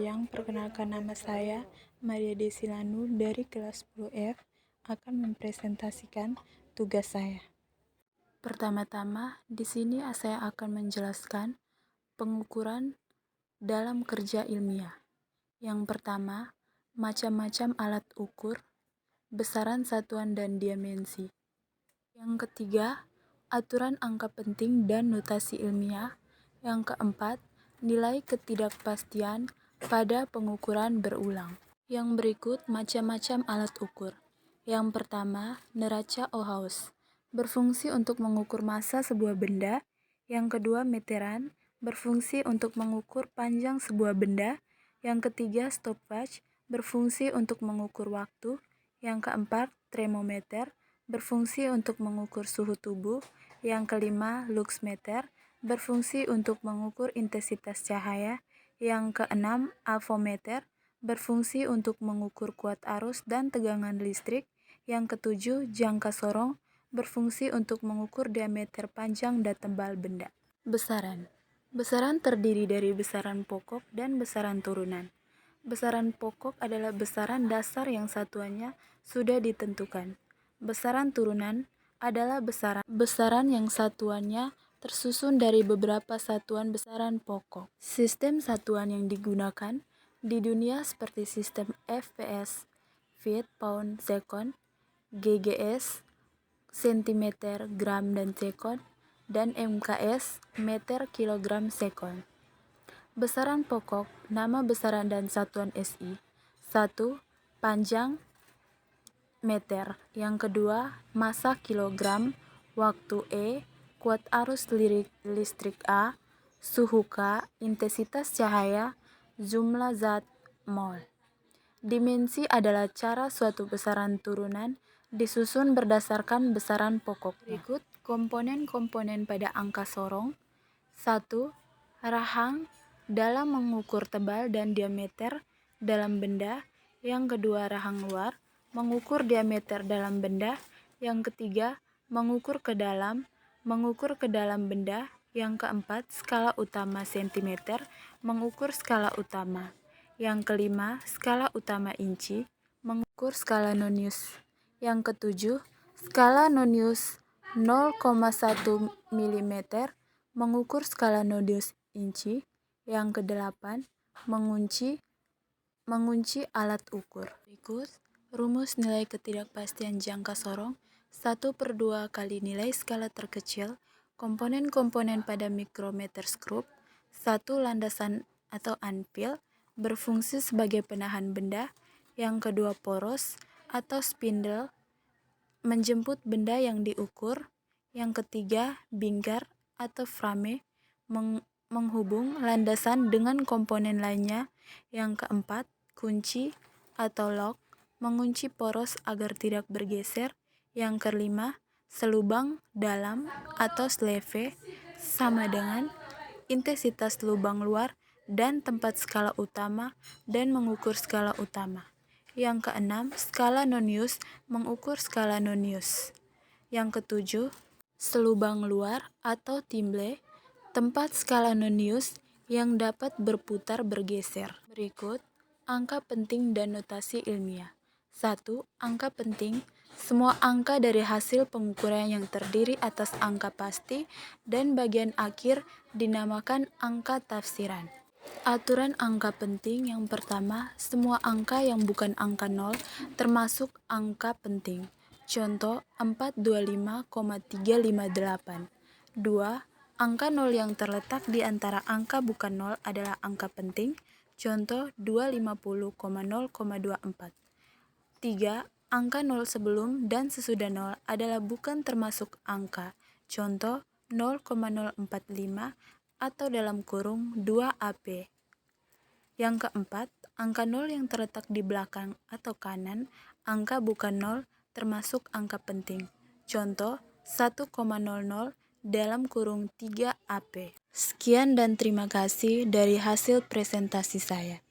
siang. Perkenalkan, nama saya Maria Desilanu dari kelas 10F akan mempresentasikan tugas saya. Pertama-tama, di sini saya akan menjelaskan pengukuran dalam kerja ilmiah. Yang pertama, macam-macam alat ukur, besaran satuan dan dimensi. Yang ketiga, aturan angka penting dan notasi ilmiah. Yang keempat, nilai ketidakpastian pada pengukuran berulang. Yang berikut macam-macam alat ukur. Yang pertama, neraca Ohaus, berfungsi untuk mengukur massa sebuah benda. Yang kedua, meteran, berfungsi untuk mengukur panjang sebuah benda. Yang ketiga, stopwatch, berfungsi untuk mengukur waktu. Yang keempat, termometer, berfungsi untuk mengukur suhu tubuh. Yang kelima, luxmeter, berfungsi untuk mengukur intensitas cahaya. Yang keenam, avometer, berfungsi untuk mengukur kuat arus dan tegangan listrik. Yang ketujuh, jangka sorong, berfungsi untuk mengukur diameter panjang dan tebal benda. Besaran. Besaran terdiri dari besaran pokok dan besaran turunan. Besaran pokok adalah besaran dasar yang satuannya sudah ditentukan. Besaran turunan adalah besaran yang satuannya tersusun dari beberapa satuan besaran pokok. Sistem satuan yang digunakan di dunia seperti sistem FPS, feet, pound, second, GGS, sentimeter, gram, dan sekon, dan MKS, meter, kilogram, sekon. Besaran pokok, nama besaran dan satuan SI. 1. Panjang meter. Yang kedua, massa kilogram. Waktu E, kuat arus listrik A, suhu K, intensitas cahaya, jumlah zat mol. Dimensi adalah cara suatu besaran turunan disusun berdasarkan besaran pokok. Berikut komponen-komponen pada angka sorong. 1. Rahang dalam mengukur tebal dan diameter dalam benda. Yang kedua, rahang luar mengukur diameter dalam benda. Yang ketiga, mengukur ke dalam benda. Yang keempat, skala utama sentimeter, mengukur skala utama. Yang kelima, skala utama inci, mengukur skala nonius. Yang ketujuh, skala nonius 0,1 mm, mengukur skala nonius inci. Yang kedelapan, mengunci alat ukur. Berikut rumus nilai ketidakpastian jangka sorong. 1/2 kali nilai skala terkecil komponen-komponen pada mikrometer skrup. 1. Landasan atau anvil, berfungsi sebagai penahan benda. Yang kedua, poros atau spindle, menjemput benda yang diukur. Yang ketiga, bingkar atau frame, menghubung landasan dengan komponen lainnya. Yang keempat, kunci atau lock, mengunci poros agar tidak bergeser. Yang kelima, selubang dalam atau sleve, sama dengan intensitas lubang luar dan tempat skala utama dan mengukur skala utama. Yang keenam, skala nonius, mengukur skala nonius. Yang ketujuh, selubang luar atau thimble, tempat skala nonius yang dapat berputar bergeser. Berikut angka penting dan notasi ilmiah. 1. Angka penting, semua angka dari hasil pengukuran yang terdiri atas angka pasti dan bagian akhir dinamakan angka tafsiran. Aturan angka penting yang pertama, semua angka yang bukan angka 0 termasuk angka penting. Contoh 425,358. 2. Angka 0 yang terletak di antara angka bukan 0 adalah angka penting. Contoh 250,0,24. 3. Angka 0 sebelum dan sesudah 0 adalah bukan termasuk angka. Contoh 0,045 atau dalam kurung 2 AP. Yang keempat, angka 0 yang terletak di belakang atau kanan angka bukan 0 termasuk angka penting. Contoh 1,00 dalam kurung 3 AP. Sekian dan terima kasih dari hasil presentasi saya.